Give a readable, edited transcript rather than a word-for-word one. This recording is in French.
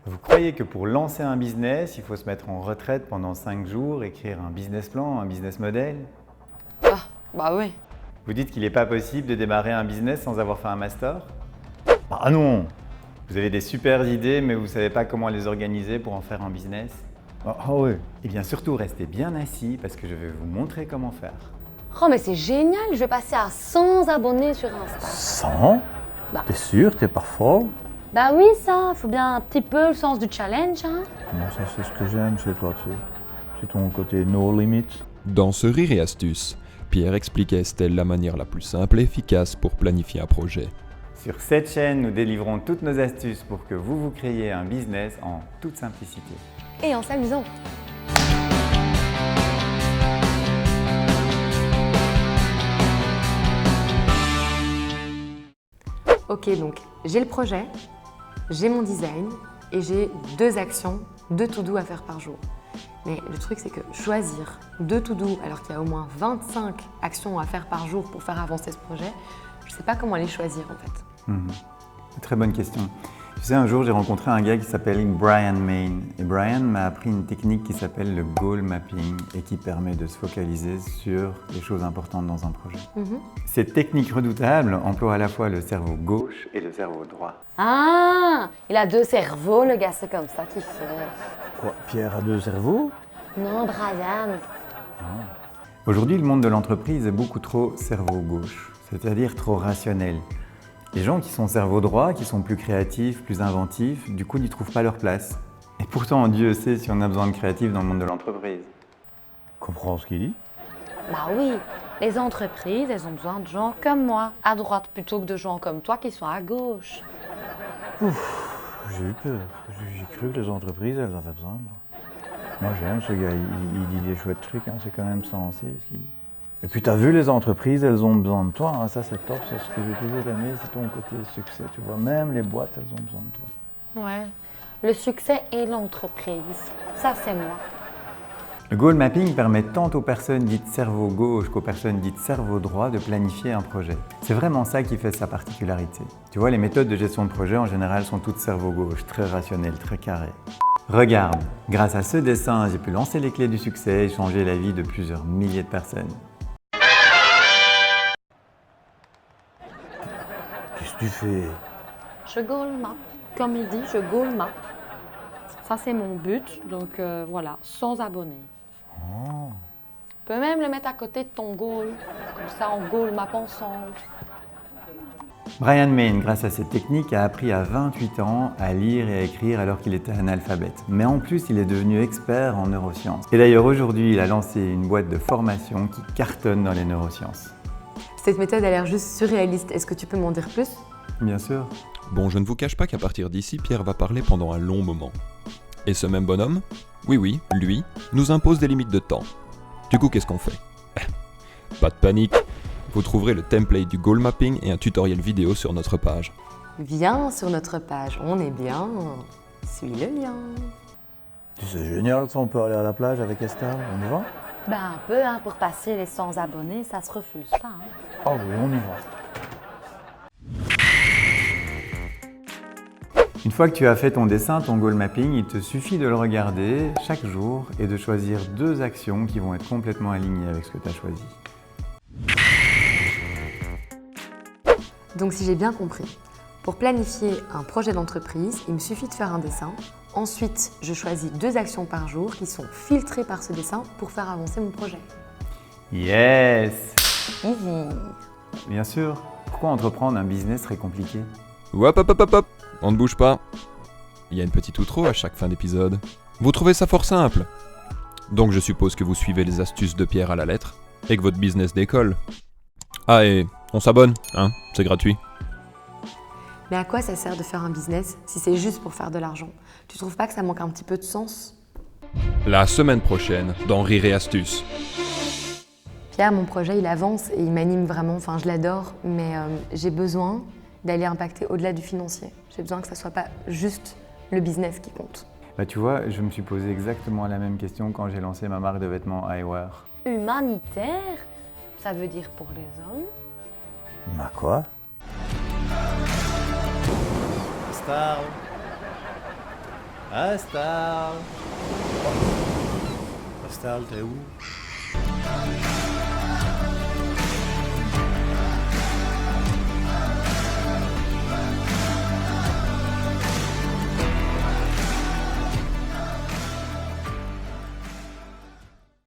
Vous croyez que pour lancer un business, il faut se mettre en retraite pendant 5 jours, écrire un business plan, un business model? Ah, bah oui. Vous dites qu'il n'est pas possible de démarrer un business sans avoir fait un master? Ah non! Vous avez des super idées, mais vous ne savez pas comment les organiser pour en faire un business? Ah ouais. Eh bien surtout restez bien assis parce que je vais vous montrer comment faire. Oh, mais c'est génial, je vais passer à 100 abonnés sur Insta. 100? Bah. T'es sûr? T'es pas folle? Bah oui, ça, faut bien un petit peu le sens du challenge, hein. Moi, ça, c'est ce que j'aime chez toi, tu sais. C'est ton côté no limit. Dans ce Rire et Astuces, Pierre explique à Estelle la manière la plus simple et efficace pour planifier un projet. Sur cette chaîne, nous délivrons toutes nos astuces pour que vous créiez un business en toute simplicité. Et en s'amusant. Ok, donc j'ai le projet, j'ai mon design et j'ai 2 actions, 2 to-do à faire par jour. Mais le truc, c'est que choisir 2 to-do alors qu'il y a au moins 25 actions à faire par jour pour faire avancer ce projet, je ne sais pas comment les choisir en fait. Très bonne question. Tu sais, un jour, j'ai rencontré un gars qui s'appelle Brian Main. Et Brian m'a appris une technique qui s'appelle le goal mapping et qui permet de se focaliser sur les choses importantes dans un projet. Cette technique redoutable emploie à la fois le cerveau gauche et le cerveau droit. Ah, il a 2 cerveaux, le gars, c'est comme ça qu'il fait. Quoi, Pierre a 2 cerveaux? Non, Brian. Aujourd'hui, le monde de l'entreprise est beaucoup trop cerveau gauche, c'est-à-dire trop rationnel. Les gens qui sont cerveau droit, qui sont plus créatifs, plus inventifs, du coup n'y trouvent pas leur place. Et pourtant, Dieu sait si on a besoin de créatifs dans le monde de l'entreprise. Comprends ce qu'il dit? Bah oui, les entreprises, elles ont besoin de gens comme moi, à droite, plutôt que de gens comme toi qui sont à gauche. J'ai eu peur. J'ai cru que les entreprises, elles avaient besoin de moi. Moi, j'aime ce gars. Il dit des chouettes trucs. Hein. C'est quand même sensé ce qu'il dit. Et puis, t'as vu, les entreprises, elles ont besoin de toi. Hein. Ça, c'est top. C'est ce que j'ai toujours aimé. C'est ton côté succès. Tu vois, même les boîtes, elles ont besoin de toi. Ouais, le succès et l'entreprise, ça c'est moi. Le goal mapping permet tant aux personnes dites cerveau gauche qu'aux personnes dites cerveau droit de planifier un projet. C'est vraiment ça qui fait sa particularité. Tu vois, les méthodes de gestion de projet en général sont toutes cerveau gauche, très rationnelles, très carrées. Regarde, grâce à ce dessin, j'ai pu lancer les clés du succès et changer la vie de plusieurs milliers de personnes. Qu'est-ce que tu fais? Je goal map, comme il dit, je goal map. Ça c'est mon but, donc voilà, 100 abonnés. Oh. Tu peux même le mettre à côté de ton goal, comme ça on goal map ensemble. Brian Main, grâce à cette technique, a appris à 28 ans à lire et à écrire alors qu'il était analphabète. Mais en plus, il est devenu expert en neurosciences. Et d'ailleurs, aujourd'hui, il a lancé une boîte de formation qui cartonne dans les neurosciences. Cette méthode a l'air juste surréaliste, est-ce que tu peux m'en dire plus? Bien sûr. Bon, je ne vous cache pas qu'à partir d'ici, Pierre va parler pendant un long moment. Et ce même bonhomme, oui, lui, nous impose des limites de temps. Du coup, qu'est-ce qu'on fait? Pas de panique, vous trouverez le template du goal mapping et un tutoriel vidéo sur notre page. Viens sur notre page, on est bien. Suis le lien. C'est génial, ça, on peut aller à la plage avec Estelle. On y va? Ben un peu, hein, pour passer les 100 abonnés, ça se refuse pas. Hein. Ah oui, on y va. Une fois que tu as fait ton dessin, ton goal mapping, il te suffit de le regarder chaque jour et de choisir 2 actions qui vont être complètement alignées avec ce que tu as choisi. Donc si j'ai bien compris, pour planifier un projet d'entreprise, il me suffit de faire un dessin. Ensuite, je choisis 2 actions par jour qui sont filtrées par ce dessin pour faire avancer mon projet. Yes! Easy. Bien sûr. Pourquoi entreprendre un business serait compliqué? Hop, on ne bouge pas. Il y a une petite outro à chaque fin d'épisode. Vous trouvez ça fort simple. Donc je suppose que vous suivez les astuces de Pierre à la lettre et que votre business décolle. Ah et on s'abonne, hein, c'est gratuit. Mais à quoi ça sert de faire un business si c'est juste pour faire de l'argent? Tu trouves pas que ça manque un petit peu de sens? La semaine prochaine, dans Rire et Astuces. Pierre, mon projet, il avance et il m'anime vraiment, enfin je l'adore, mais j'ai besoin d'aller impacter au-delà du financier. J'ai besoin que ça soit pas juste le business qui compte. Bah tu vois, je me suis posé exactement la même question quand j'ai lancé ma marque de vêtements Eyewear. Humanitaire? Ça veut dire pour les hommes? Bah quoi? Astal! Astal, t'es où?